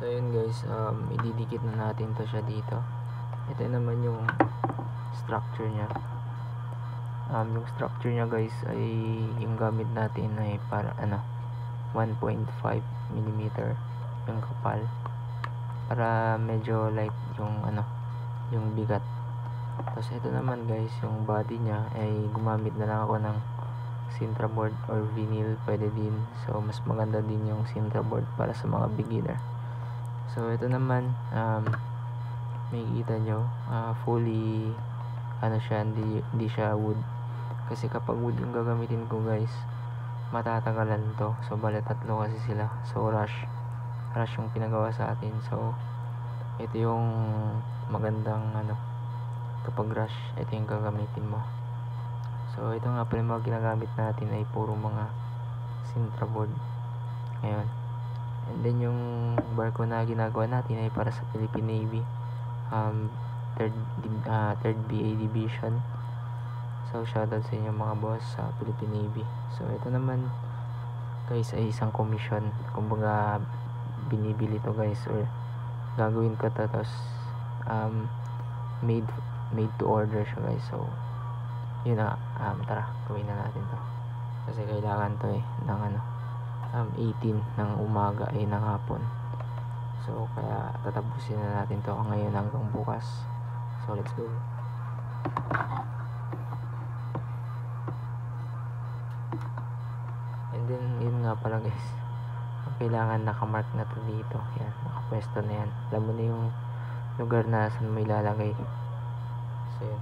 So yun guys, ididikit na natin to siya dito. Ito naman yung structure nya. Yung structure nya guys ay yung gamit natin ay para 1.5 mm yung kapal, para medyo light yung yung bigat. Tapos ito naman guys, yung body nya ay gumamit na lang ako ng Sintra board or vinyl, pwede din. So mas maganda din yung Sintra board para sa mga beginner. So ito naman, makikita nyo, fully siya, hindi siya wood, kasi kapag wood yung gagamitin ko guys, matatagalan to. So bale tatlo kasi sila, so rush yung pinagawa sa atin. So ito yung magandang kapag rush, ito yung gagamitin mo. So ito nga pala mga ginagamit natin ay puro mga Sintra board ngayon. And then yung barko na ginagawa natin ay para sa Philippine Navy, third BA division. So shoutout sa inyo mga boss sa Philippine Navy. So ito naman guys ay isang commission, kumbaga binibili to guys, or gagawin ko to, tapos made to order siya guys. So yun na, tara gawin na natin to, kasi kailangan to ng 18 ng umaga ng hapon. So kaya tatapusin na natin to ngayon hanggang bukas. So let's go. And then yun nga pala guys, kailangan nakamark na to dito. Yan, nakapwesto na yan. Alam mo na yung lugar na saan mo ilalagay. So yun.